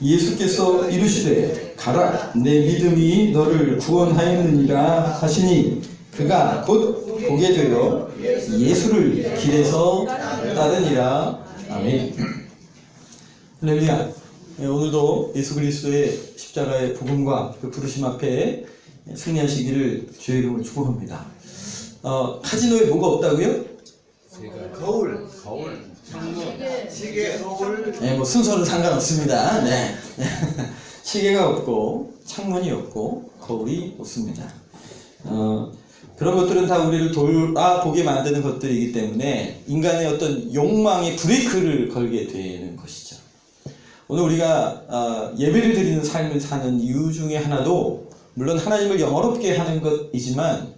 예수께서 이르시되 가라 내 믿음이 너를 구원하였느니라 하시니 그가 곧 보게 되어 예수를 길에서 따르니라. 아멘. 할렐루야. 오늘도 예수 그리스도의 십자가의 복음과 그 부르심 앞에 승리하시기를 주의 이름으로 축복합니다. 카지노에 뭐가 없다고요? 거울, 창문, 시계, 거울. 네, 뭐 순서는 상관없습니다. 네. 시계가 없고 창문이 없고 거울이 없습니다. 그런 것들은 다 우리를 돌아보게 만드는 것들이기 때문에 인간의 어떤 욕망에 브레이크를 걸게 되는 것이죠. 오늘 우리가 예배를 드리는 삶을 사는 이유 중에 하나도 물론 하나님을 영화롭게 하는 것이지만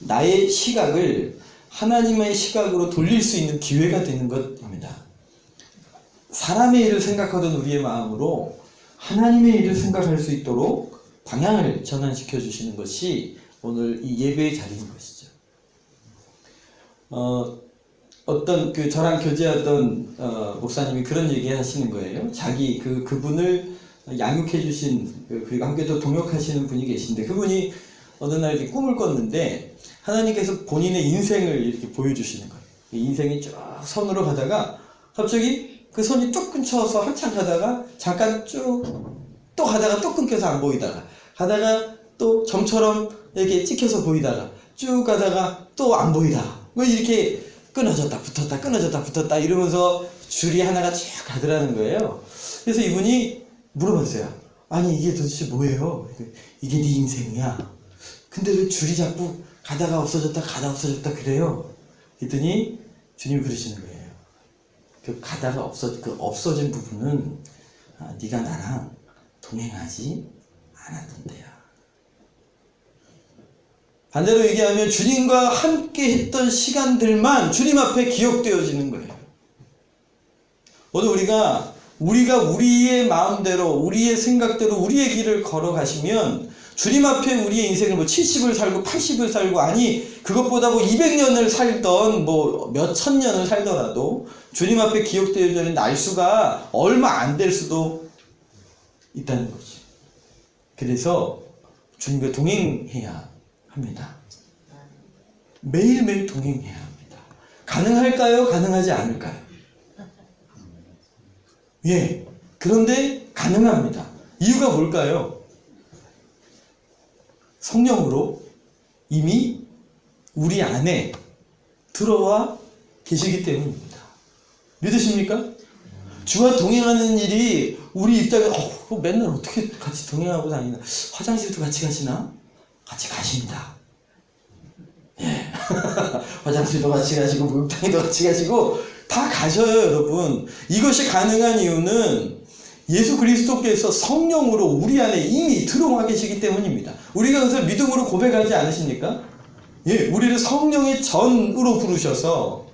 나의 시각을 하나님의 시각으로 돌릴 수 있는 기회가 되는 것입니다. 사람의 일을 생각하던 우리의 마음으로 하나님의 일을 생각할 수 있도록 방향을 전환시켜 주시는 것이 오늘 이 예배의 자리인 것이죠. 어떤 저랑 교제하던 목사님이 그런 얘기 하시는 거예요. 자기 그분을 양육해 주신 그리고 함께도 동역하시는 분이 계신데 그분이 어느 날 이렇게 꿈을 꿨는데 하나님께서 본인의 인생을 이렇게 보여주시는 거예요. 인생이 쭉 선으로 가다가 갑자기 그 선이 쭉 끊쳐서 한참 가다가 잠깐 쭉 또 가다가 또 끊겨서 안 보이다가 가다가 또 점처럼 이렇게 찍혀서 보이다가 쭉 가다가 또 안 보이다가 뭐 이렇게 끊어졌다 붙었다 끊어졌다 붙었다 이러면서 줄이 하나가 쭉 가더라는 거예요. 그래서 이분이 물어봤어요. 아니 이게 도대체 뭐예요? 이게 네 인생이야. 근데 왜 줄이 자꾸 가다가 없어졌다 가다가 없어졌다 그래요? 그랬더니 주님이 그러시는 거예요. 그 가다가 없어진 부분은 네가 나랑 동행하지 않았던데요. 반대로 얘기하면 주님과 함께 했던 시간들만 주님 앞에 기억되어지는 거예요. 오늘 우리가 우리의 마음대로 우리의 생각대로 우리의 길을 걸어가시면 주님 앞에 우리의 인생을 70을 살고 80을 살고 아니 그것보다 200년을 살던 몇천 년을 살더라도 주님 앞에 기억되어지는 날수가 얼마 안 될 수도 있다는 거죠. 그래서 주님과 동행해야 합니다. 매일매일 동행해야 합니다. 가능할까요? 가능하지 않을까요? 예. 그런데 가능합니다. 이유가 뭘까요? 성령으로 이미 우리 안에 들어와 계시기 때문입니다. 믿으십니까? 주와 동행하는 일이 우리 입장에 맨날 어떻게 같이 동행하고 다니나 화장실도 같이 가시나? 같이 가십니다. 예. 화장실도 같이 가시고 목욕탕에도 같이 가시고 다 가셔요 여러분. 이것이 가능한 이유는 예수 그리스도께서 성령으로 우리 안에 이미 들어와 계시기 때문입니다. 우리가 그래서 믿음으로 고백하지 않으십니까? 예, 우리를 성령의 전으로 부르셔서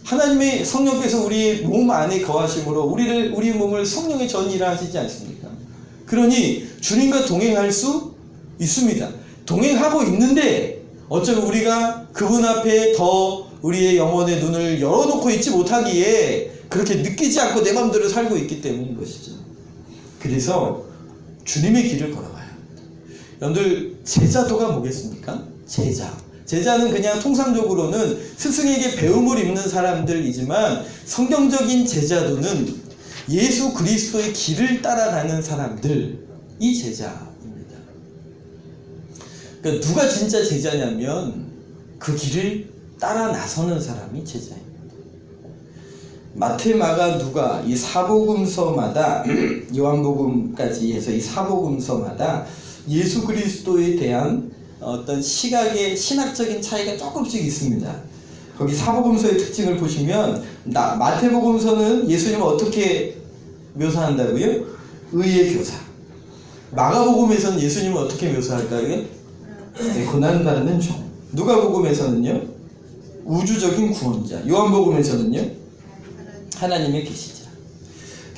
하나님의 성령께서 우리 몸 안에 거하심으로 우리 몸을 성령의 전이라 하시지 않습니까? 그러니 주님과 동행할 수 있습니다. 동행하고 있는데 어쩌면 우리가 그분 앞에 더 우리의 영혼의 눈을 열어놓고 있지 못하기에 그렇게 느끼지 않고 내 마음대로 살고 있기 때문인 것이죠. 그래서 주님의 길을 걸어가야 합니다. 여러분들 제자도가 뭐겠습니까? 제자는 그냥 통상적으로는 스승에게 배움을 입는 사람들이지만 성경적인 제자도는 예수 그리스도의 길을 따라가는 사람들이 제자입니다. 그러니까 누가 진짜 제자냐면 그 길을 따라 나서는 사람이 제자입니다. 마태, 마가, 누가 이 사복음서마다 요한복음까지 해서 이 사복음서마다 예수 그리스도에 대한 어떤 시각의 신학적인 차이가 조금씩 있습니다. 거기 사복음서의 특징을 보시면 마태복음서는 예수님을 어떻게 묘사한다고요? 의의 교사. 마가복음에서는 예수님을 어떻게 묘사할까요? 고난받는 종. 누가복음에서는요? 우주적인 구원자. 요한복음에서는요? 하나님의 계시자.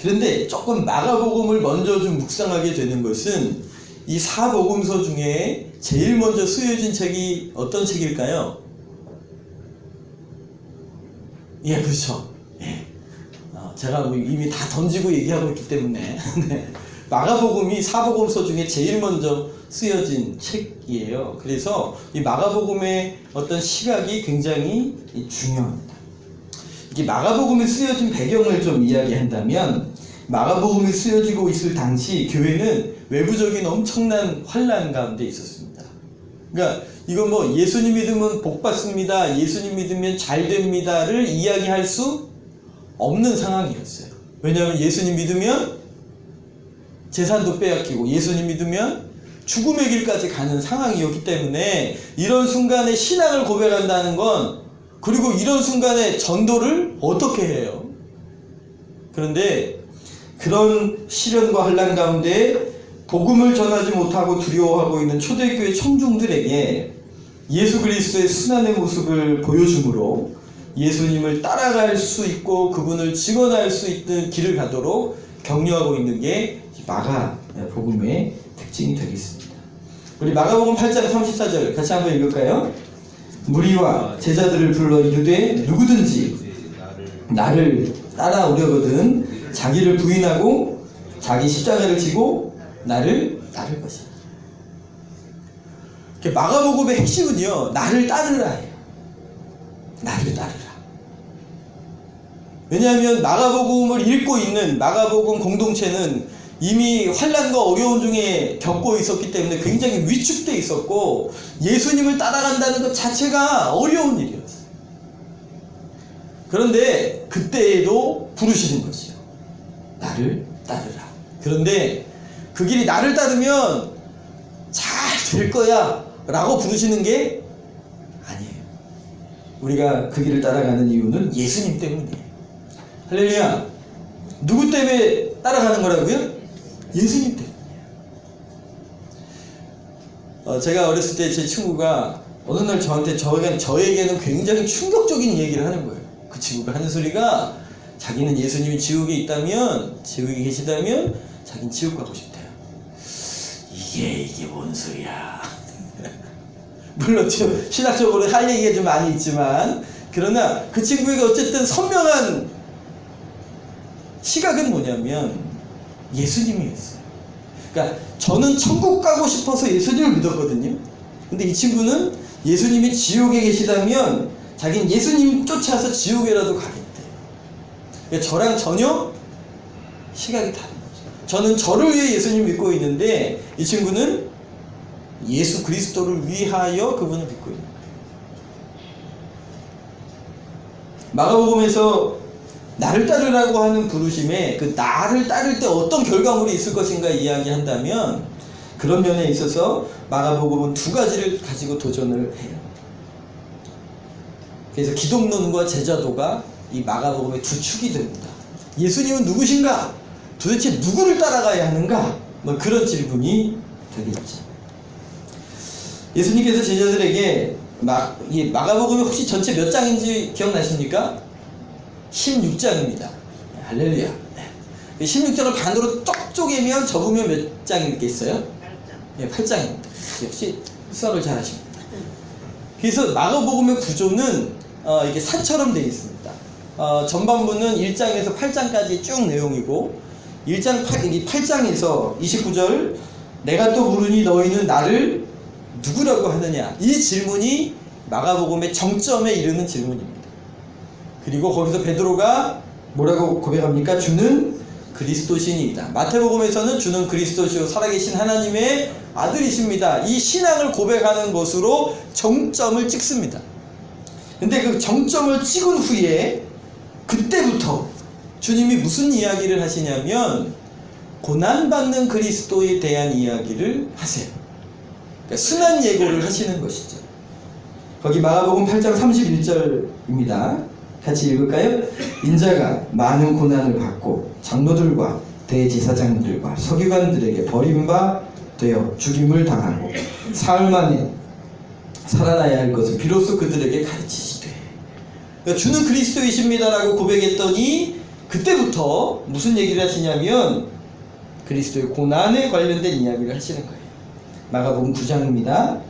그런데 조금 마가복음을 먼저 좀 묵상하게 되는 것은 이 사복음서 중에 제일 먼저 쓰여진 책이 어떤 책일까요? 그렇죠. 예. 제가 이미 다 던지고 얘기하고 있기 때문에 네. 마가복음이 사복음서 중에 제일 먼저 쓰여진 책이에요. 그래서 이 마가복음의 어떤 시각이 굉장히 중요합니다. 이게 마가복음이 쓰여진 배경을 좀 이야기한다면, 마가복음이 쓰여지고 있을 당시 교회는 외부적인 엄청난 환난 가운데 있었습니다. 그러니까 이건 뭐 예수님 믿으면 복 받습니다, 예수님 믿으면 잘 됩니다를 이야기할 수 없는 상황이었어요. 왜냐하면 예수님 믿으면 재산도 빼앗기고 예수님 믿으면 죽음의 길까지 가는 상황이었기 때문에 이런 순간에 신앙을 고백한다는 건, 그리고 이런 순간에 전도를 어떻게 해요? 그런데 그런 시련과 환난 가운데 복음을 전하지 못하고 두려워하고 있는 초대교회 청중들에게 예수 그리스도의 순환의 모습을 보여주므로 예수님을 따라갈 수 있고 그분을 증언할 수 있는 길을 가도록 격려하고 있는 게 마가복음의 특징이 되겠습니다. 우리 마가복음 8장 34절 같이 한번 읽을까요? 무리와 제자들을 불러 이르되 누구든지 나를 따라오려거든 자기를 부인하고 자기 십자가를 지고 나를 따를 것이다. 마가복음의 핵심은요, 나를 따르라예요. 나를 따르라. 왜냐하면 마가복음을 읽고 있는 마가복음 공동체는 이미 환난과 어려움 중에 겪고 있었기 때문에 굉장히 위축되어 있었고, 예수님을 따라간다는 것 자체가 어려운 일이었어요. 그런데 그때에도 부르시는 것이요, 나를 따르라. 그런데 그 길이 나를 따르면 잘 될 거야 라고 부르시는 게 아니에요. 우리가 그 길을 따라가는 이유는 예수님 때문이에요. 할렐루야. 누구 때문에 따라가는 거라고요? 예수님 때문이에요. 제가 어렸을 때 제 친구가 어느 날 저에게는 굉장히 충격적인 얘기를 하는 거예요. 그 친구가 하는 소리가, 자기는 예수님이 지옥에 있다면, 지옥에 계시다면 자기는 지옥 가고 싶대요. 이게 뭔 소리야. 물론 신학적으로 할 얘기가 좀 많이 있지만, 그러나 그 친구에게 어쨌든 선명한 시각은 뭐냐면 예수님이었어요. 그러니까 저는 천국 가고 싶어서 예수님을 믿었거든요. 근데 이 친구는 예수님이 지옥에 계시다면 자기는 예수님 쫓아서 지옥에라도 가겠대요. 그러니까 저랑 전혀 시각이 다른 거죠. 저는 저를 위해 예수님 믿고 있는데, 이 친구는 예수 그리스도를 위하여 그분을 믿고 있는 거예요. 마가복음에서 나를 따르라고 하는 부르심에 그 나를 따를 때 어떤 결과물이 있을 것인가 이야기한다면, 그런 면에 있어서 마가복음은 두 가지를 가지고 도전을 해요. 그래서 기독론과 제자도가 이 마가복음의 두 축이 됩니다. 예수님은 누구신가? 도대체 누구를 따라가야 하는가? 뭐 그런 질문이 되겠죠. 예수님께서 제자들에게 이 마가복음이 혹시 전체 몇 장인지 기억나십니까? 16장입니다. 할렐루야. 네. 16장을 반으로 똑 쪼개면 접으면 몇 장이겠어요? 8장. 네, 8장입니다. 역시 수학을 잘 하십니다. 그래서 마가복음의 구조는 이게 산처럼 되어 있습니다. 전반부는 1장에서 8장까지 쭉 내용이고, 8장에서 29절, 내가 또 물으니 너희는 나를 누구라고 하느냐, 이 질문이 마가복음의 정점에 이르는 질문입니다. 그리고 거기서 베드로가 뭐라고 고백합니까? 주는 그리스도시니이다. 마태복음에서는 주는 그리스도시요 살아계신 하나님의 아들이십니다. 이 신앙을 고백하는 것으로 정점을 찍습니다. 근데 그 정점을 찍은 후에 그때부터 주님이 무슨 이야기를 하시냐면 고난받는 그리스도에 대한 이야기를 하세요. 그러니까 순환 예고를 하시는 것이죠. 거기 마가복음 8장 31절입니다. 같이 읽을까요? 인자가 많은 고난을 받고 장로들과 대제사장들과 서기관들에게 버림바 되어 죽임을 당하고 사흘 만에 살아나야 할 것을 비로소 그들에게 가르치시되, 그러니까 주는 그리스도이십니다라고 고백했더니 그때부터 무슨 얘기를 하시냐면 그리스도의 고난에 관련된 이야기를 하시는 거예요. 마가복음 9장입니다.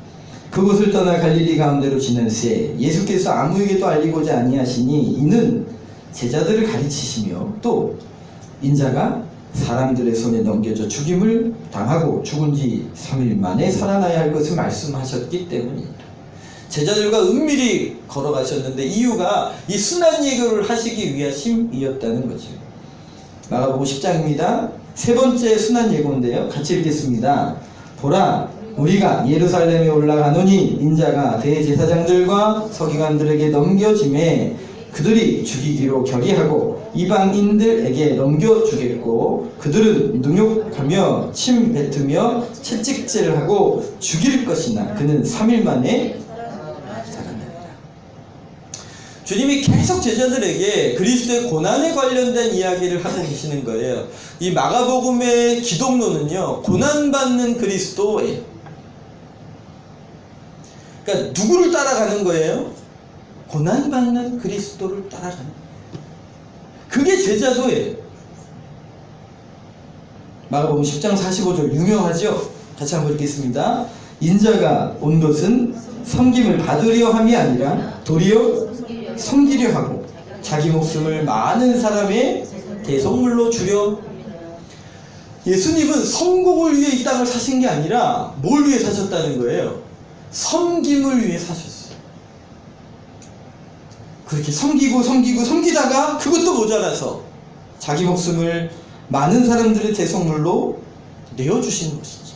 그곳을 떠나 갈릴리 가운데로 지날새 예수께서 아무에게도 알리고자 아니하시니 이는 제자들을 가르치시며 또 인자가 사람들의 손에 넘겨져 죽임을 당하고 죽은 지 3일 만에 살아나야 할 것을 말씀하셨기 때문입니다. 제자들과 은밀히 걸어가셨는데 이유가 이 순환 예교를 하시기 위하심이었다는 거죠. 마가복음 10장입니다. 세 번째 순환 예고인데요. 같이 읽겠습니다. 보라, 우리가 예루살렘에 올라가노니 인자가 대제사장들과 서기관들에게 넘겨짐에 그들이 죽이기로 결의하고 이방인들에게 넘겨주겠고 그들은 능욕하며 침 뱉으며 채찍질을 하고 죽일 것이나 그는 3일 만에 살아납니다. 주님이 계속 제자들에게 그리스도의 고난에 관련된 이야기를 하고 계시는 거예요. 이 마가복음의 기독론은요, 고난받는 그리스도예요. 그러니까 누구를 따라가는 거예요? 고난받는 그리스도를 따라가는 거예요. 그게 제자도예요. 마가복음 10장 45절 유명하죠? 같이 한번 읽겠습니다. 인자가 온 것은 섬김을 받으려 함이 아니라 도리어 섬기려 하고 자기 목숨을 많은 사람의 대속물로 주려. 예수님은 성공을 위해 이 땅을 사신 게 아니라 뭘 위해 사셨다는 거예요? 섬김을 위해 사셨어요. 그렇게 섬기다가 그것도 모자라서 자기 목숨을 많은 사람들의 대속물로 내어주시는 것이죠.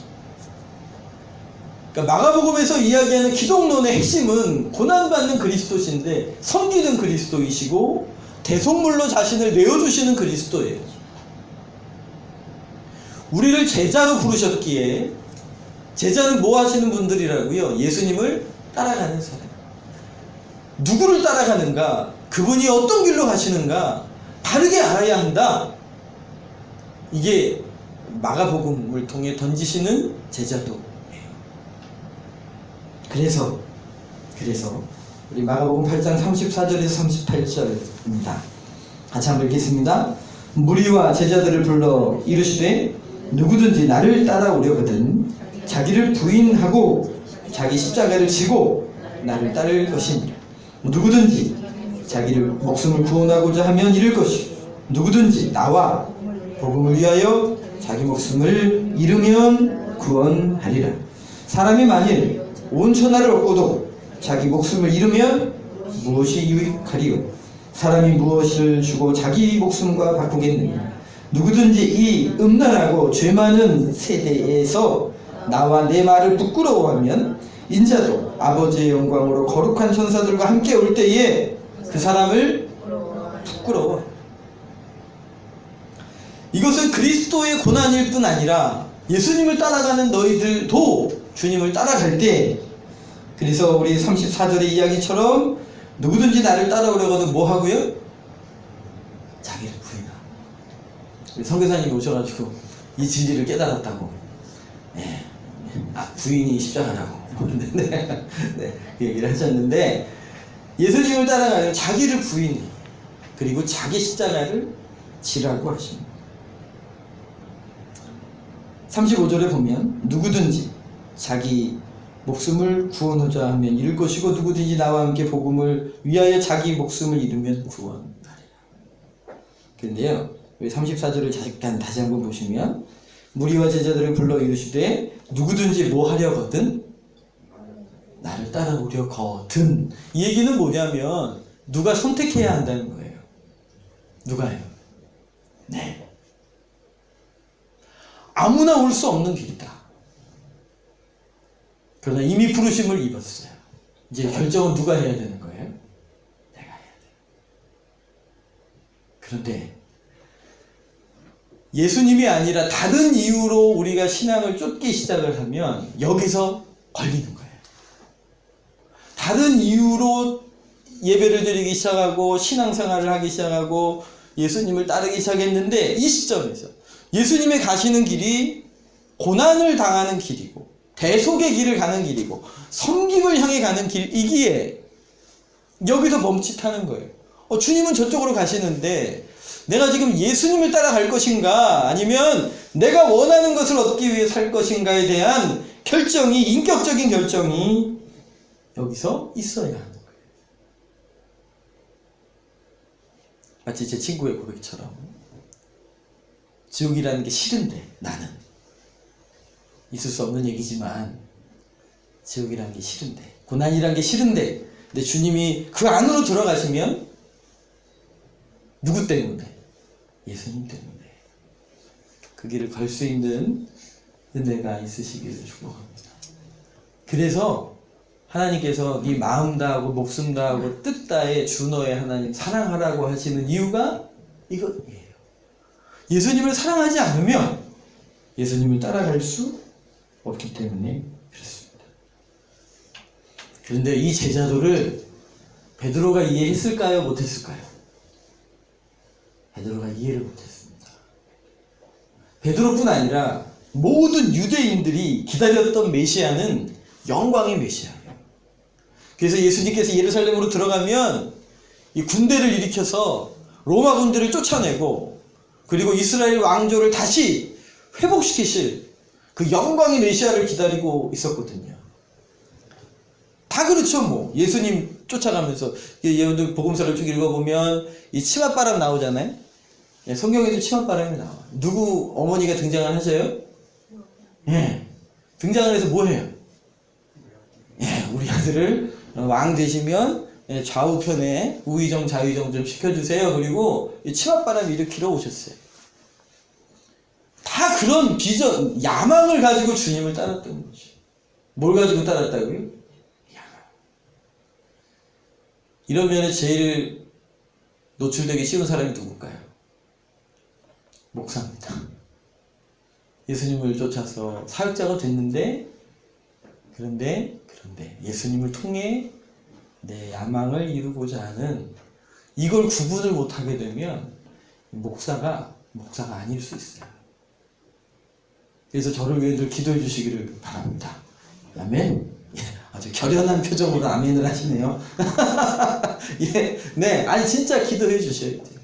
그러니까 마가복음에서 이야기하는 기독론의 핵심은 고난받는 그리스도신데 섬기는 그리스도이시고 대속물로 자신을 내어주시는 그리스도예요. 우리를 제자로 부르셨기에 제자는 뭐 하시는 분들이라고요? 예수님을 따라가는 사람. 누구를 따라가는가? 그분이 어떤 길로 가시는가? 바르게 알아야 한다. 이게 마가복음을 통해 던지시는 제자도예요. 그래서 우리 마가복음 8장 34절에서 38절입니다. 같이 한번 읽겠습니다. 무리와 제자들을 불러 이르시되 누구든지 나를 따라오려거든 자기를 부인하고 자기 십자가를 지고 나를 따를 것이니라. 누구든지 자기를 목숨을 구원하고자 하면 잃을 것이고 누구든지 나와 복음을 위하여 자기 목숨을 잃으면 구원하리라. 사람이 만일 온 천하를 얻고도 자기 목숨을 잃으면 무엇이 유익하리요? 사람이 무엇을 주고 자기 목숨과 바꾸겠느냐? 누구든지 이 음란하고 죄 많은 세대에서 나와 내 말을 부끄러워하면 인자도 아버지의 영광으로 거룩한 천사들과 함께 올 때에 그 사람을 부끄러워. 이것은 그리스도의 고난일 뿐 아니라 예수님을 따라가는 너희들도 주님을 따라갈 때, 그래서 우리 34절의 이야기처럼 누구든지 나를 따라오려거든 뭐 하고요? 자기를 부인하고. 우리 선교사님이 오셔가지고 이 진리를 깨달았다고. 부인이 십자가라고. 네, 그 얘기를 하셨는데, 예수님을 따라가는 자기를 부인해. 그리고 자기 십자가를 지라고 하십니다. 35절에 보면 누구든지 자기 목숨을 구원하자 하면 잃을 것이고 누구든지 나와 함께 복음을 위하여 자기 목숨을 잃으면 구원하리라. 그런데요, 34절을 잠깐 다시 한번 보시면 무리와 제자들을 불러 이르시되 누구든지 뭐 하려거든 나를 따라오려거든. 이 얘기는 뭐냐면 누가 선택해야 한다는 거예요. 누가요? 네. 아무나 올 수 없는 길이다. 그러나 이미 부르심을 입었어요. 이제 결정은 누가 해야 되는 거예요? 내가 해야 돼요. 그런데 예수님이 아니라 다른 이유로 우리가 신앙을 쫓기 시작을 하면 여기서 걸리는 거예요. 다른 이유로 예배를 드리기 시작하고 신앙생활을 하기 시작하고 예수님을 따르기 시작했는데 이 시점에서 예수님의 가시는 길이 고난을 당하는 길이고 대속의 길을 가는 길이고 섬김을 향해 가는 길이기에 여기서 멈칫하는 거예요. 주님은 저쪽으로 가시는데 내가 지금 예수님을 따라갈 것인가 아니면 내가 원하는 것을 얻기 위해 살 것인가에 대한 결정이, 인격적인 결정이 여기서 있어야 하는 거예요. 마치 제 친구의 고백처럼 지옥이라는 게 싫은데 나는 있을 수 없는 얘기지만 지옥이라는 게 싫은데 고난이라는 게 싫은데 근데 주님이 그 안으로 들어가시면 누구 때문에? 예수님 때문에 그 길을 걸 수 있는 은혜가 있으시기를 축복합니다. 그래서 하나님께서 네 마음 다하고 목숨 다하고 뜻 다해 주 너의 하나님 사랑하라고 하시는 이유가 이것이에요. 예수님을 사랑하지 않으면 예수님을 따라갈 수 없기 때문에 그렇습니다. 그런데 이 제자도를 베드로가 이해했을까요? 못했을까요? 베드로가 이해를 못했습니다. 베드로뿐 아니라 모든 유대인들이 기다렸던 메시아는 영광의 메시아예요. 그래서 예수님께서 예루살렘으로 들어가면 이 군대를 일으켜서 로마 군대를 쫓아내고 그리고 이스라엘 왕조를 다시 회복시키실 그 영광의 메시아를 기다리고 있었거든요. 다 그렇죠 뭐. 예수님 쫓아가면서 여러분들 복음서를 쭉 읽어보면 이 치맛바람 나오잖아요. 성경에도 치맛바람이 나와. 누구 어머니가 등장을 하셔요? 예. 등장을 해서 뭐 해요? 예, 우리 아들을 왕 되시면 좌우편에 우의정 좌의정 좀 시켜주세요. 그리고 치맛바람 일으키러 오셨어요. 다 그런 비전, 야망을 가지고 주님을 따랐던 거죠. 뭘 가지고 따랐다고요? 야망. 이러면 제일 노출되기 쉬운 사람이 누굴까요? 목사입니다. 예수님을 쫓아서 사역자가 됐는데 그런데 예수님을 통해 내 야망을 이루고자 하는 이걸 구분을 못하게 되면 목사가 아닐 수 있어요. 그래서 저를 위해 늘 기도해 주시기를 바랍니다. 아멘. 예, 아주 결연한 표정으로 아멘을 하시네요. 예, 네, 아니 진짜 기도해 주셔야 돼요.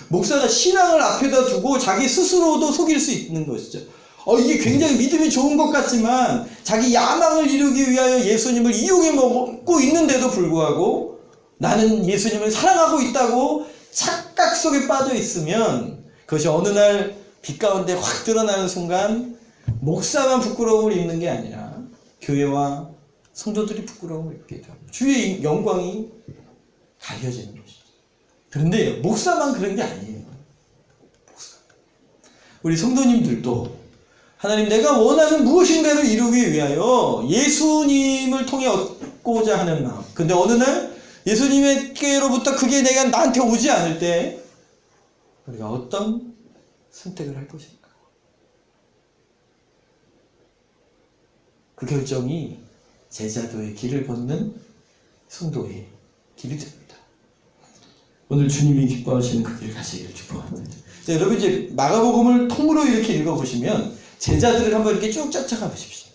목사가 신앙을 앞에다 두고 자기 스스로도 속일 수 있는 것이죠. 이게 굉장히 믿음이 좋은 것 같지만 자기 야망을 이루기 위하여 예수님을 이용해 먹고 있는데도 불구하고 나는 예수님을 사랑하고 있다고 착각 속에 빠져 있으면 그것이 어느 날 빛 가운데 확 드러나는 순간 목사만 부끄러움을 입는 게 아니라 교회와 성도들이 부끄러움을 입게 됩니다. 주의 영광이 가려지는 것이죠. 그런데 목사만 그런 게 아니에요. 우리 성도님들도 하나님 내가 원하는 무엇인가를 이루기 위하여 예수님을 통해 얻고자 하는 마음. 근데 어느 날 예수님께로부터 그게 내가 나한테 오지 않을 때 우리가 어떤 선택을 할 것인가? 그 결정이 제자도의 길을 걷는 성도의 길이 됩니다. 오늘 주님이 기뻐하시는 그 길 가시기를 축복합니다. 자, 여러분 이제 마가복음을 통으로 이렇게 읽어보시면 제자들을 한번 이렇게 쭉 쫓아가 보십시오.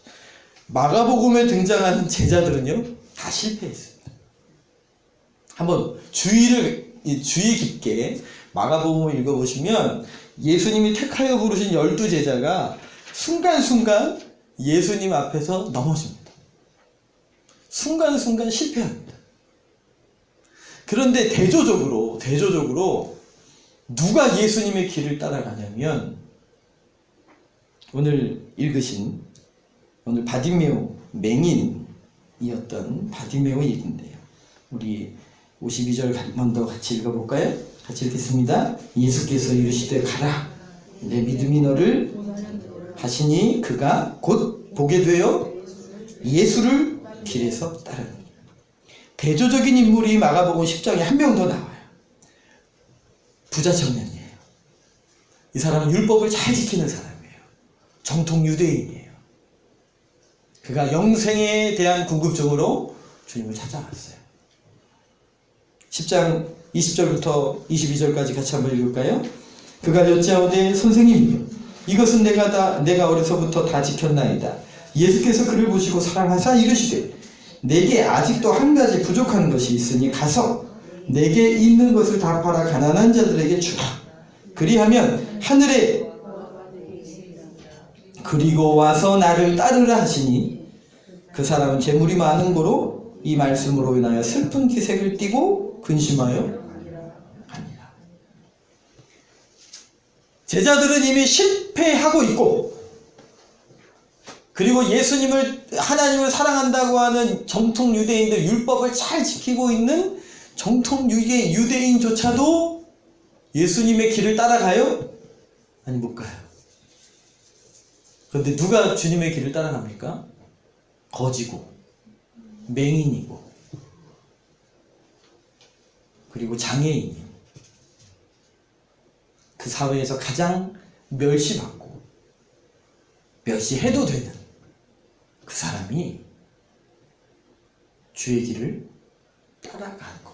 마가복음에 등장하는 제자들은요 다 실패했습니다. 한번 주의 깊게 마가복음을 읽어보시면 예수님이 택하여 부르신 12제자가 순간순간 예수님 앞에서 넘어집니다. 순간순간 실패합니다. 그런데 대조적으로 누가 예수님의 길을 따라가냐면 오늘 읽으신 오늘 바디메오 맹인이었던 바디메오 얘기인데요. 우리 52절 한 번 더 같이 읽어볼까요? 같이 읽겠습니다. 예수께서 이르시되 가라 내 믿음이 너를 하시니 그가 곧 보게 되어 예수를 길에서 따르니. 대조적인 인물이 마가복음 10장에 한 명 더 나와요. 부자 청년이에요. 이 사람은 율법을 잘 지키는 사람이에요. 정통 유대인이에요. 그가 영생에 대한 궁금증으로 주님을 찾아갔어요. 10장 20절부터 22절까지 같이 한번 읽을까요? 그가 여짜오되 선생님이요 이것은 내가 어려서부터 다 지켰나이다. 예수께서 그를 보시고 사랑하사 이르시되 내게 아직도 한 가지 부족한 것이 있으니 가서 내게 있는 것을 다 팔아 가난한 자들에게 주라. 그리하면 하늘에 그리고 와서 나를 따르라 하시니 그 사람은 재물이 많은 고로 이 말씀으로 인하여 슬픈 기색을 띠고 근심하여 아니라. 제자들은 이미 실패하고 있고, 그리고 하나님을 사랑한다고 하는 정통 유대인들, 율법을 잘 지키고 있는 정통 유대인조차도 예수님의 길을 따라가요? 아니, 못 가요. 그런데 누가 주님의 길을 따라갑니까? 거지고, 맹인이고, 그리고 장애인이, 그 사회에서 가장 멸시받고 멸시해도 되는 그 사람이 주의 길을 따라가고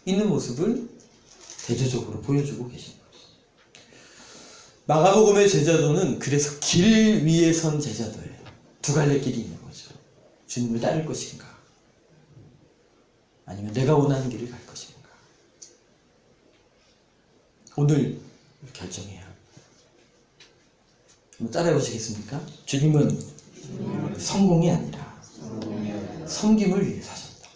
있는 모습을 대조적으로 보여주고 계신 거죠. 마가복음의 제자도는 그래서 길 위에 선 제자도예요. 두 갈래 길이 있는 거죠. 주님을 따를 것인가, 아니면 내가 원하는 길을 갈 것인가. 오늘 결정해야 합니다. 한번 따라해 보시겠습니까? 주님은 성공이 아니라 섬김을 위해 사셨다.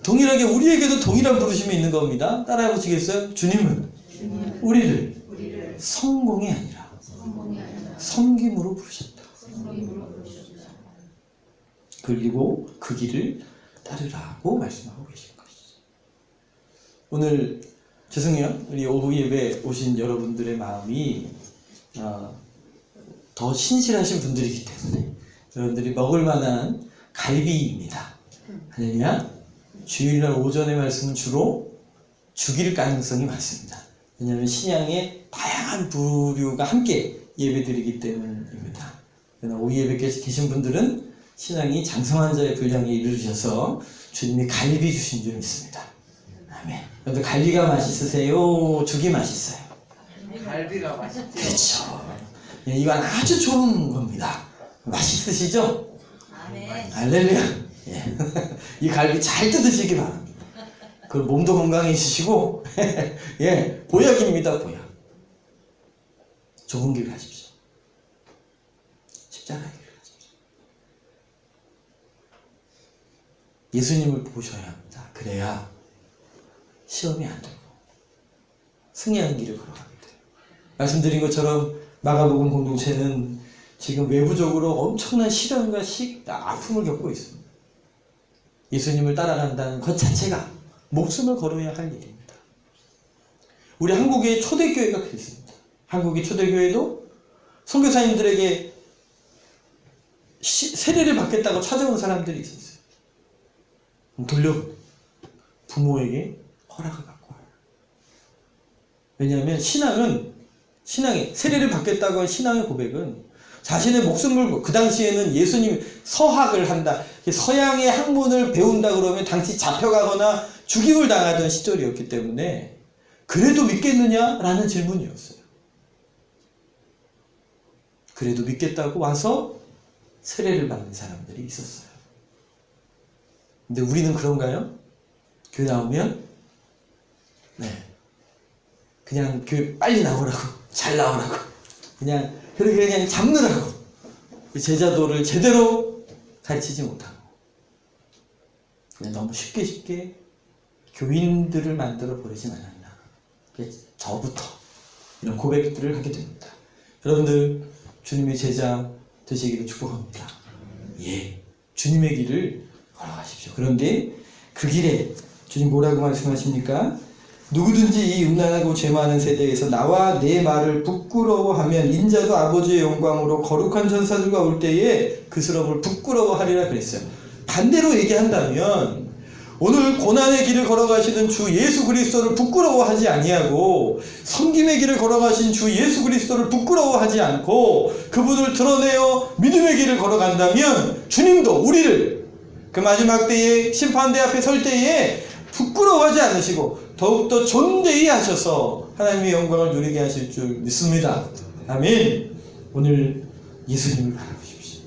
동일하게 우리에게도 동일한 부르심이 있는 겁니다. 따라해 보시겠어요? 주님은 우리를 성공이 아니라 섬김으로 부르셨다. 그리고 그 길을 따르라고 말씀하고 계신 것이죠. 오늘 죄송해요. 우리 오후 예배 오신 여러분들의 마음이 더 신실하신 분들이기 때문에 여러분들이 먹을 만한 갈비입니다. 할렐루야. 주일날 오전의 말씀은 주로 죽일 가능성이 많습니다. 왜냐하면 신양의 다양한 부류가 함께 예배드리기 때문입니다. 그러나 오후 예배 계신 분들은 신앙이 장성한 자의 분량에 이르셔서 주님이 갈비 주신 줄 믿습니다. 아멘. 여러분들 갈비가 맛있으세요? 죽이 맛있어요? 갈비가 맛있죠. 그렇죠. 예, 이건 아주 좋은 겁니다. 맛있으시죠? 아멘. 할렐루야. 예. 이 갈비 잘 뜯으시기 바랍니다. 그 몸도 건강해지시고 예, 보약입니다. 보약. 좋은 길 가십시오. 십자가의 길 가십시오. 예수님을 보셔야 합니다. 그래야 시험이 안 되고 승리하는 길을 걸어가게 돼요. 말씀드린 것처럼 마가복음 공동체는 지금 외부적으로 엄청난 시련과 아픔을 겪고 있습니다. 예수님을 따라간다는 것 자체가 목숨을 걸어야 할 일입니다. 우리 한국의 초대교회가 그렇습니다. 한국의 초대교회도 선교사님들에게 세례를 받겠다고 찾아온 사람들이 있었어요. 돌려보내요. 부모에게 허락을 받고 와요. 왜냐하면 신앙이 세례를 받겠다고 한 신앙의 고백은 자신의 목숨을, 그 당시에는 예수님 서학을 한다, 서양의 학문을 배운다 그러면 당시 잡혀가거나 죽임을 당하던 시절이었기 때문에 그래도 믿겠느냐라는 질문이었어요. 그래도 믿겠다고 와서 세례를 받는 사람들이 있었어요. 근데 우리는 그런가요? 교회 나오면 그냥 교회 빨리 나오라고, 잘 나오라고, 그냥 잡느라고 제자도를 제대로 가르치지 못하고 그냥 너무 쉽게 교인들을 만들어 버리진 않았나. 저부터 이런 고백들을 하게 됩니다. 여러분들 주님의 제자 되시기를 축복합니다. 예, 주님의 길을 걸어가십시오. 그런데 그 길에 주님 뭐라고 말씀하십니까? 누구든지 이 음란하고 죄 많은 세대에서 나와 내 말을 부끄러워하면 인자도 아버지의 영광으로 거룩한 천사들과 올 때에 그 사람을 부끄러워하리라 그랬어요. 반대로 얘기한다면 오늘 고난의 길을 걸어가시는 주 예수 그리스도를 부끄러워하지 아니하고 섬김의 길을 걸어가신 주 예수 그리스도를 부끄러워하지 않고 그분을 드러내어 믿음의 길을 걸어간다면 주님도 우리를 그 마지막 때에 심판대 앞에 설 때에 부끄러워하지 않으시고 더욱더 존대히 하셔서 하나님의 영광을 누리게 하실 줄 믿습니다. 아멘. 오늘 예수님을 바라보십시오.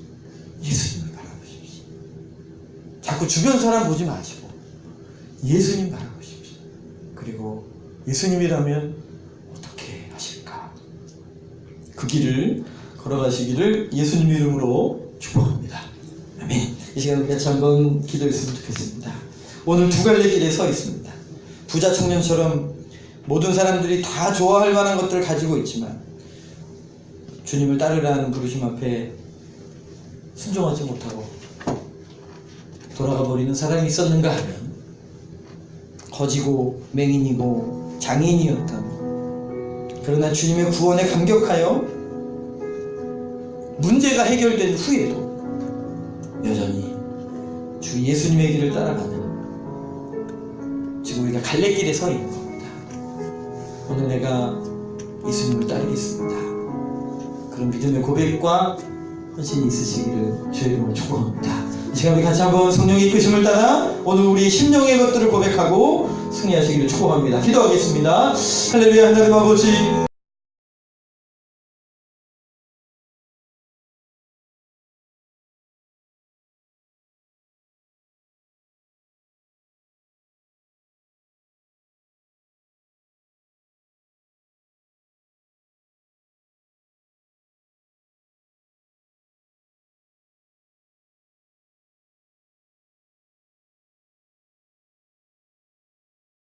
예수님을 바라보십시오. 자꾸 주변 사람 보지 마시고 예수님 바라보십시오. 그리고 예수님이라면 어떻게 하실까? 그 길을 걸어가시기를 예수님 이름으로 축복합니다. 아멘. 이 시간 우리 같이 한번 기도했으면 좋겠습니다. 오늘 두 갈래 길에 서 있습니다. 부자 청년처럼 모든 사람들이 다 좋아할 만한 것들을 가지고 있지만 주님을 따르라는 부르심 앞에 순종하지 못하고 돌아가 버리는 사람이 있었는가 하면 거지고 맹인이고 장인이었던, 그러나 주님의 구원에 감격하여 문제가 해결된 후에도 여전히 주 예수님의 길을 따라가는, 지금 우리가 갈래길에 서 있는 겁니다. 오늘 내가 예수님을 따르겠습니다. 그런 믿음의 고백과 헌신이 있으시기를 주의 이름으로 축복합니다. 이 시간 우리 같이 한번 성령의 이끄심을 따라 오늘 우리 심령의 것들을 고백하고 승리하시기를 축복합니다. 기도하겠습니다. 할렐루야. 하나님 아버지,